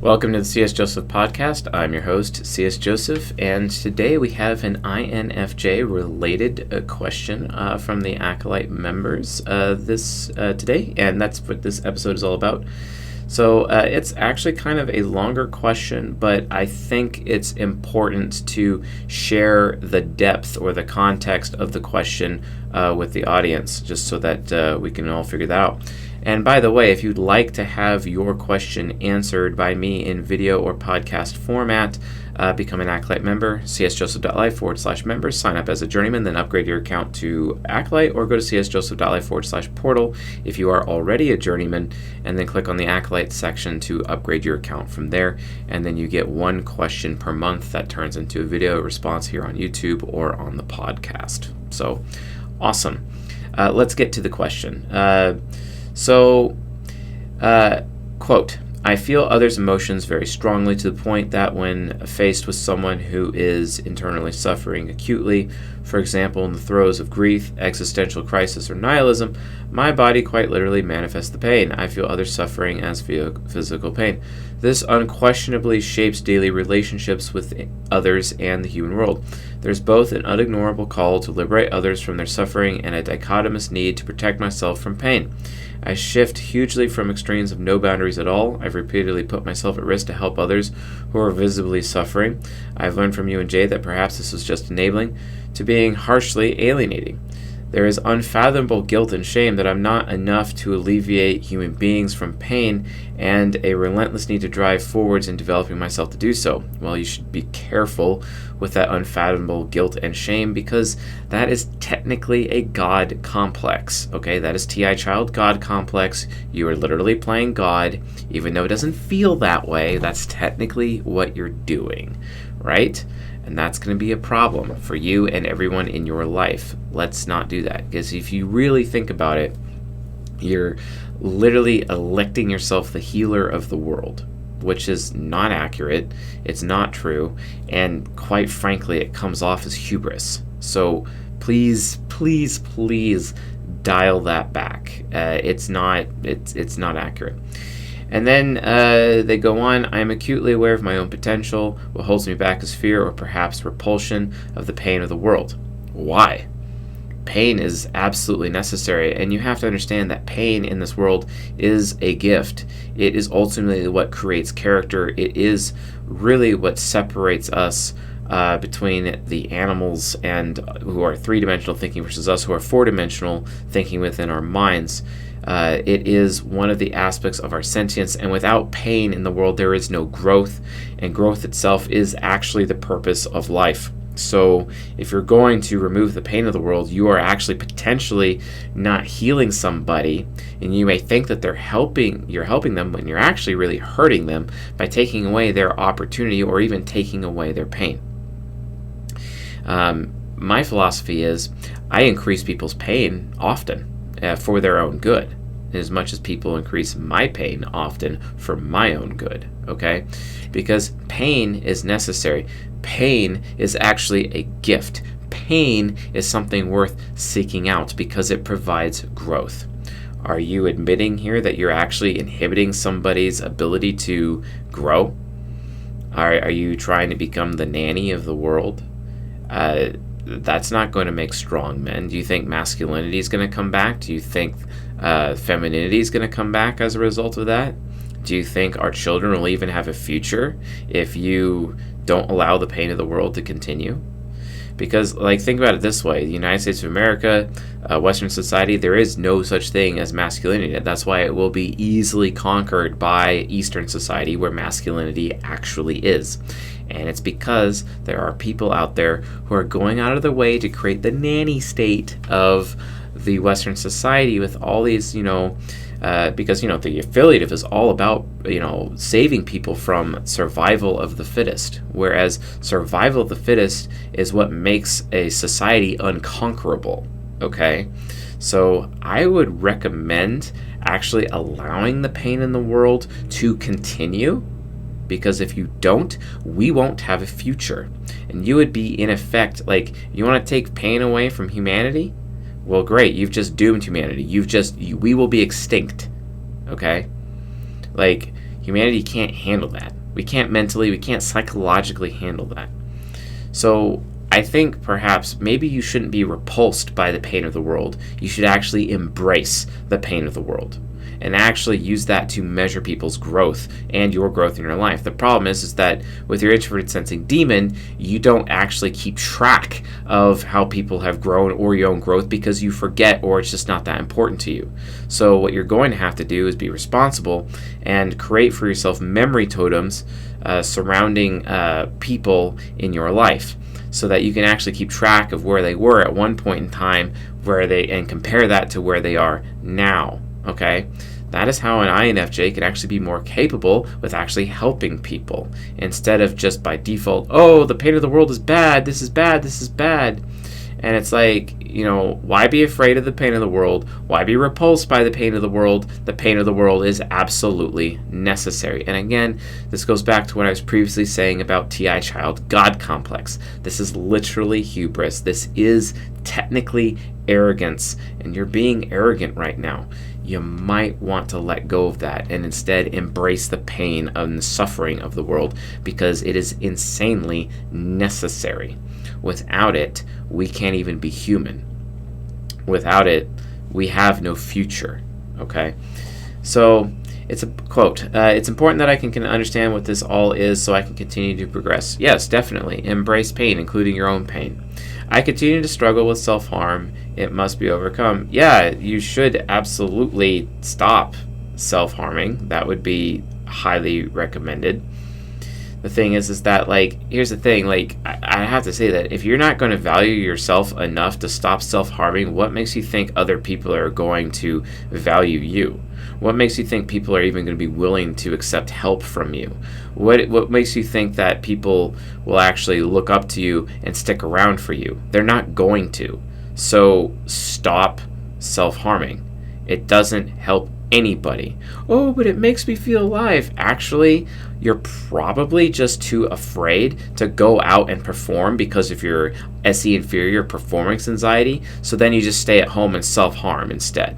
Welcome to the C.S. Joseph podcast. I'm your host, C.S. Joseph, and today we have an INFJ related question from the Acolyte members today, and that's what this episode is all about. So it's actually kind of a longer question, but I think it's important to share the depth or the context of the question with the audience, just so that we can all figure that out. And by the way, if you'd like to have your question answered by me in video or podcast format, become an Acolyte member, csjoseph.life/members, sign up as a journeyman, then upgrade your account to Acolyte, or go to csjoseph.life/portal if you are already a journeyman, and then click on the Acolyte section to upgrade your account from there, and then you get one question per month that turns into a video response here on YouTube or on the podcast. So, awesome. Let's get to the question. Quote, I feel others' emotions very strongly to the point that when faced with someone who is internally suffering acutely, for example, in the throes of grief, existential crisis, or nihilism, my body quite literally manifests the pain. I feel others suffering as physical pain. This unquestionably shapes daily relationships with others and the human world. There's both an unignorable call to liberate others from their suffering and a dichotomous need to protect myself from pain. I shift hugely from extremes of no boundaries at all. I've repeatedly put myself at risk to help others who are visibly suffering. I've learned from you and Jay that perhaps this was just enabling, to being harshly alienating. There is unfathomable guilt and shame that I'm not enough to alleviate human beings from pain, and a relentless need to drive forwards in developing myself to do so. Well, you should be careful with that unfathomable guilt and shame, because that is technically a God complex. Okay, that is TI Child God complex. You are literally playing God, even though it doesn't feel that way. That's technically what you're doing, right? And that's going to be a problem for you and everyone in your life. Let's not do that, because if you really think about it, you're literally electing yourself the healer of the world, which is not accurate, it's not true, and quite frankly, it comes off as hubris. So please, please, please dial that back. It's not accurate. And then they go on, I am acutely aware of my own potential. What holds me back is fear or perhaps repulsion of the pain of the world. Why? Pain is absolutely necessary, and you have to understand that pain in this world is a gift. It is ultimately what creates character. It is really what separates us between the animals and who are three-dimensional thinking versus us who are four-dimensional thinking within our minds. It is one of the aspects of our sentience, and without pain in the world, there is no growth, and growth itself is actually the purpose of life. So if you're going to remove the pain of the world, you are actually potentially not healing somebody, and you may think that you're helping them when you're actually really hurting them by taking away their opportunity or even taking away their pain. My philosophy is I increase people's pain often for their own good, as much as people increase my pain often for my own good, okay? Because pain is necessary. Pain is actually a gift. Pain is something worth seeking out because it provides growth. Are you admitting here that you're actually inhibiting somebody's ability to grow? Are you trying to become the nanny of the world? That's not going to make strong men. Do you think masculinity is going to come back? Do you think femininity is going to come back as a result of that? Do you think our children will even have a future if you don't allow the pain of the world to continue? Because, think about it this way. The United States of America, Western society, there is no such thing as masculinity. That's why it will be easily conquered by Eastern society, where masculinity actually is. And it's because there are people out there who are going out of their way to create the nanny state of the Western society with all these, because, the affiliative is all about, saving people from survival of the fittest, whereas survival of the fittest is what makes a society unconquerable, okay? So I would recommend actually allowing the pain in the world to continue, because if you don't, we won't have a future. And you would be, in effect, you want to take pain away from humanity? Well, great, you've just doomed humanity. We will be extinct, okay? Humanity can't handle that. We can't mentally, we can't psychologically handle that. So I think perhaps maybe you shouldn't be repulsed by the pain of the world. You should actually embrace the pain of the world and actually use that to measure people's growth and your growth in your life. The problem is that with your introverted sensing demon, you don't actually keep track of how people have grown or your own growth because you forget, or it's just not that important to you. So what you're going to have to do is be responsible and create for yourself memory totems surrounding people in your life, so that you can actually keep track of where they were at one point in time, and compare that to where they are now. Okay? That is how an INFJ can actually be more capable with actually helping people, instead of just by default, oh, the pain of the world is bad, this is bad, this is bad. And it's like, why be afraid of the pain of the world? Why be repulsed by the pain of the world? The pain of the world is absolutely necessary. And again, this goes back to what I was previously saying about TI child God complex. This is literally hubris. This is technically arrogance. And you're being arrogant right now. You might want to let go of that and instead embrace the pain and the suffering of the world, because it is insanely necessary. Without it, we can't even be human. Without it, we have no future. Okay? So, it's a quote. It's important that I can understand what this all is so I can continue to progress. Yes, definitely. Embrace pain, including your own pain. I continue to struggle with self-harm. It must be overcome. Yeah, you should absolutely stop self-harming. That would be highly recommended. The thing is that, here's the thing, I have to say that if you're not going to value yourself enough to stop self-harming, what makes you think other people are going to value you? What makes you think people are even going to be willing to accept help from you? What makes you think that people will actually look up to you and stick around for you? They're not going to. So stop self-harming. It doesn't help anybody. Oh, but it makes me feel alive. Actually, you're probably just too afraid to go out and perform because of your SE inferior performance anxiety. So then you just stay at home and self-harm instead.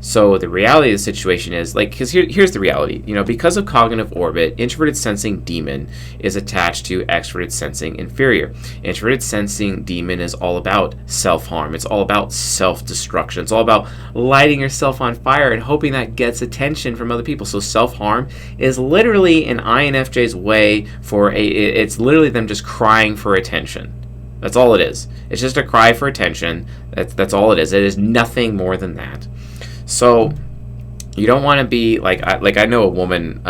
So the reality of the situation is, because here's the reality. Because of cognitive orbit, introverted sensing demon is attached to extroverted sensing inferior. Introverted sensing demon is all about self-harm. It's all about self-destruction. It's all about lighting yourself on fire and hoping that gets attention from other people. So self-harm is literally an INFJ's way it's literally them just crying for attention. That's all it is. It's just a cry for attention. That's all it is. It is nothing more than that. So you don't want to be I know a woman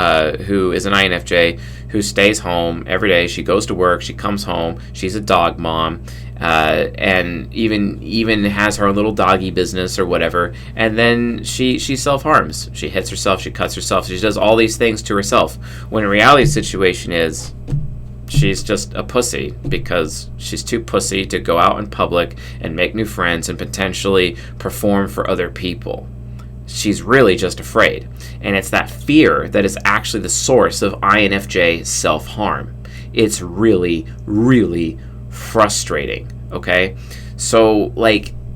who is an INFJ who stays home every day. She goes to work, she comes home, she's a dog mom, and even has her little doggy business or whatever, and then she self-harms. She hits herself, she cuts herself, she does all these things to herself, when in reality the situation is she's just a pussy because she's too pussy to go out in public and make new friends and potentially perform for other people. She's really just afraid. And it's that fear that is actually the source of INFJ self-harm. It's really, really frustrating, okay? So,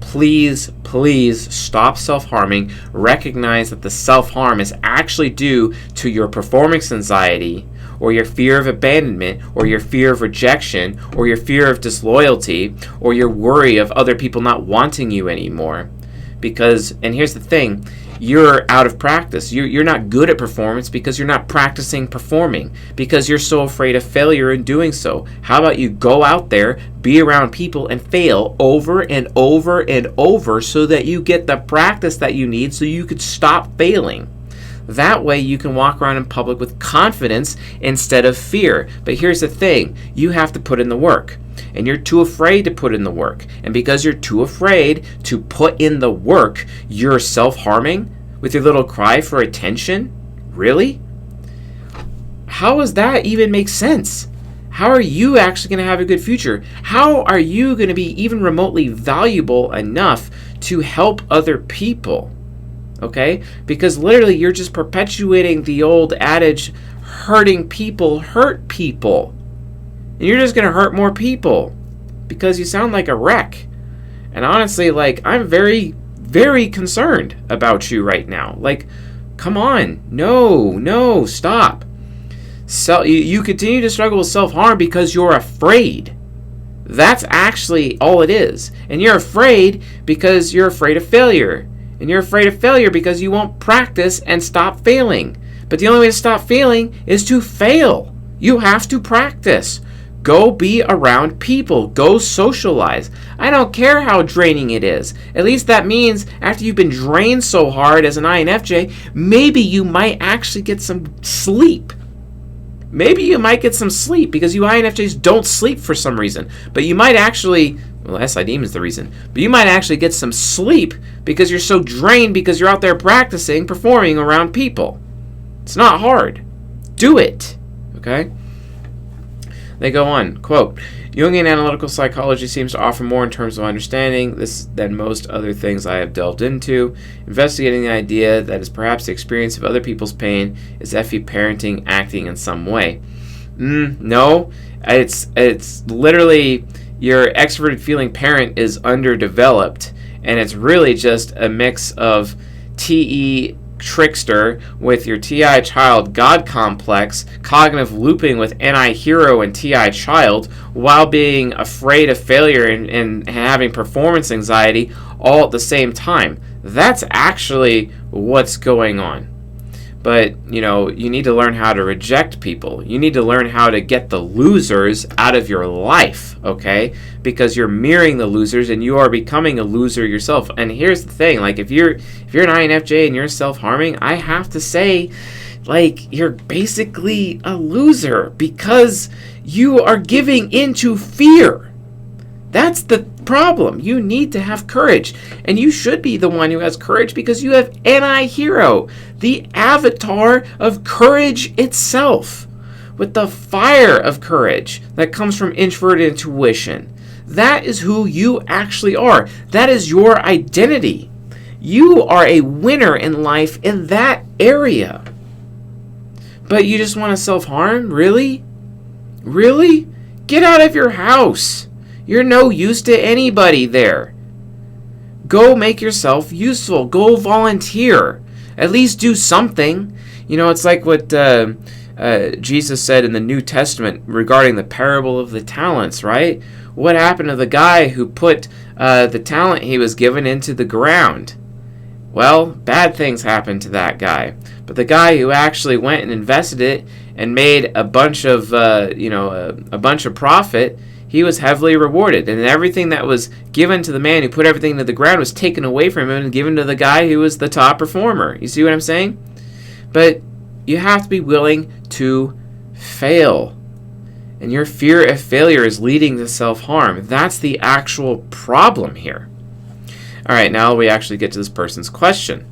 please stop self-harming. Recognize that the self-harm is actually due to your performance anxiety, or your fear of abandonment, or your fear of rejection, or your fear of disloyalty, or your worry of other people not wanting you anymore. And here's the thing, you're out of practice. You're not good at performance because you're not practicing performing, because you're so afraid of failure in doing so. How about you go out there, be around people, and fail over and over and over so that you get the practice that you need so you could stop failing. That way you can walk around in public with confidence instead of fear. But here's the thing, you have to put in the work. And you're too afraid to put in the work. And because you're too afraid to put in the work, you're self-harming with your little cry for attention? Really? How does that even make sense? How are you actually going to have a good future? How are you going to be even remotely valuable enough to help other people? Okay? Because literally you're just perpetuating the old adage, hurting people hurt people. And you're just going to hurt more people because you sound like a wreck. And honestly, I'm very, very concerned about you right now. Come on. No, stop. You continue to struggle with self-harm because you're afraid. That's actually all it is. And you're afraid because you're afraid of failure. And you're afraid of failure because you won't practice and stop failing. But the only way to stop failing is to fail. You have to practice. Go be around people. Go socialize. I don't care how draining it is. At least that means after you've been drained so hard as an INFJ, maybe you might actually get some sleep. Maybe you might get some sleep because you INFJs don't sleep for some reason. But you might actually, well, SID is the reason, but you might actually get some sleep because you're so drained because you're out there practicing, performing around people. It's not hard. Do it. Okay? They go on, quote, Jungian analytical psychology seems to offer more in terms of understanding this than most other things I have delved into. Investigating the idea that is perhaps the experience of other people's pain is FE parenting acting in some way. No, it's literally your extroverted feeling parent is underdeveloped, and it's really just a mix of TE trickster with your TI child God complex, cognitive looping with NI hero and TI child, while being afraid of failure and having performance anxiety all at the same time. That's actually what's going on. But, you need to learn how to reject people. You need to learn how to get the losers out of your life, okay? Because you're mirroring the losers and you are becoming a loser yourself. And here's the thing, like if you're an INFJ and you're self-harming, I have to say, like, you're basically a loser because you are giving into fear. That's the problem. You need to have courage. And you should be the one who has courage because you have NI Hero, the avatar of courage itself, with the fire of courage that comes from introverted intuition. That is who you actually are. That is your identity. You are a winner in life in that area. But you just want to self-harm? Really? Really? Get out of your house. You're no use to anybody there. Go make yourself useful. Go volunteer. At least do something. It's like what Jesus said in the New Testament regarding the parable of the talents, right? What happened to the guy who put the talent he was given into the ground? Well, bad things happened to that guy. But the guy who actually went and invested it and made a bunch of, a bunch of profit, he was heavily rewarded. And everything that was given to the man who put everything into the ground was taken away from him and given to the guy who was the top performer. You see what I'm saying? But you have to be willing to fail. And your fear of failure is leading to self-harm. That's the actual problem here. All right, now we actually get to this person's question.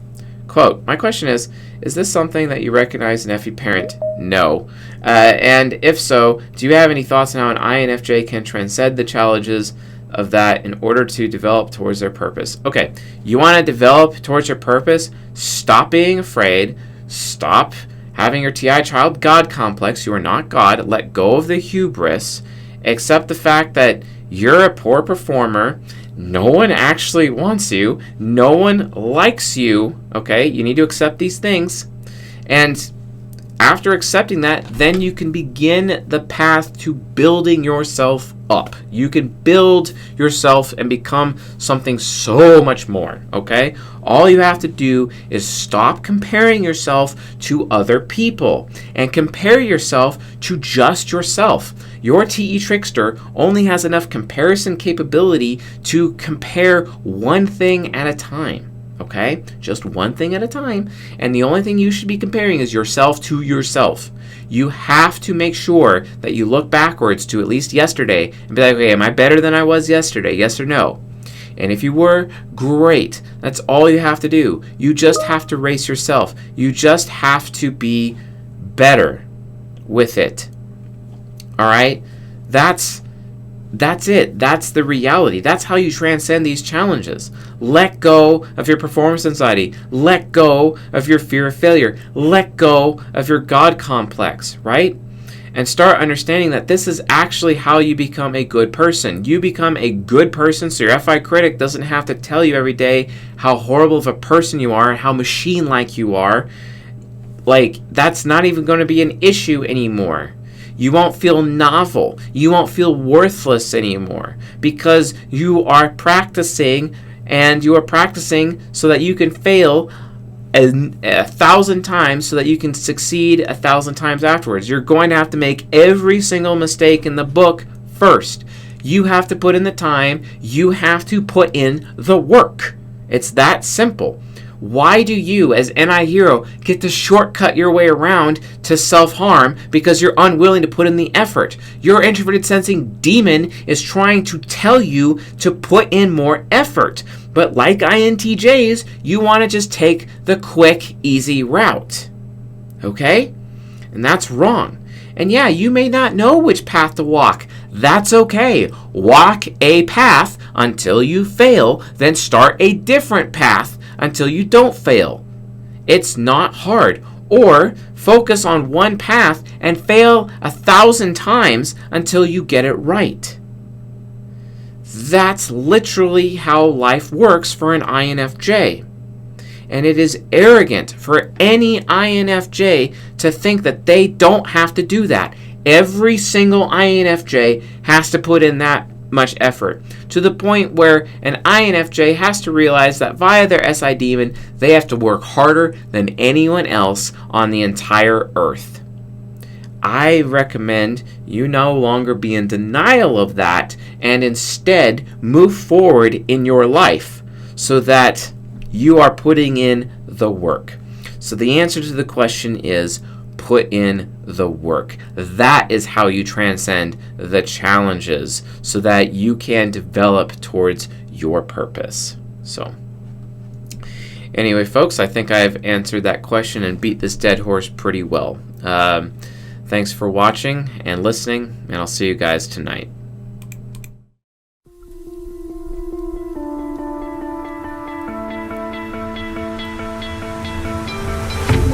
Quote, my question is this something that you recognize in FE parent? No. And if so, do you have any thoughts on how an INFJ can transcend the challenges of that in order to develop towards their purpose? Okay, you want to develop towards your purpose? Stop being afraid. Stop having your TI child God complex. You are not God. Let go of the hubris. Accept the fact that you're a poor performer. No one actually wants you. No one likes you. Okay, you need to accept these things. And after accepting that, then you can begin the path to building yourself up. You can build yourself and become something so much more, okay? All you have to do is stop comparing yourself to other people and compare yourself to just yourself. Your TE trickster only has enough comparison capability to compare one thing at a time. Okay? Just one thing at a time. And the only thing you should be comparing is yourself to yourself. You have to make sure that you look backwards to at least yesterday and be like, okay, am I better than I was yesterday? Yes or no? And if you were, great. That's all you have to do. You just have to race yourself. You just have to be better with it. All right? That's it. That's the reality. That's how you transcend these challenges. Let go of your performance anxiety. Let go of your fear of failure. Let go of your God complex, right? And start understanding that this is actually how you become a good person. You become a good person so your FI critic doesn't have to tell you every day how horrible of a person you are and how machine-like you are. Like, that's not even going to be an issue anymore. You won't feel novel. You won't feel worthless anymore because you are practicing, and you are practicing so that you can fail 1,000 times so that you can succeed 1,000 times afterwards. You're going to have to make every single mistake in the book first. You have to put in the time. You have to put in the work. It's that simple. Why do you, as NI Hero, get to shortcut your way around to self-harm because you're unwilling to put in the effort? Your introverted sensing demon is trying to tell you to put in more effort. But like INTJs, you want to just take the quick, easy route. Okay? And that's wrong. And yeah, you may not know which path to walk. That's okay. Walk a path until you fail, then start a different path until you don't fail. It's not hard. Or focus on one path and fail 1,000 times until you get it right. That's literally how life works for an INFJ. And it is arrogant for any INFJ to think that they don't have to do that. Every single INFJ has to put in that much effort, to the point where an INFJ has to realize that via their SI demon, they have to work harder than anyone else on the entire earth. I recommend you no longer be in denial of that and instead move forward in your life so that you are putting in the work. So the answer to the question is put in the work. That is how you transcend the challenges so that you can develop towards your purpose. So anyway, folks, I think I've answered that question and beat this dead horse pretty well. Thanks for watching and listening, and I'll see you guys tonight.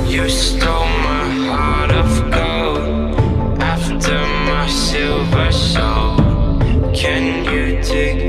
You stole my heart of gold after my silver soul. Can you dig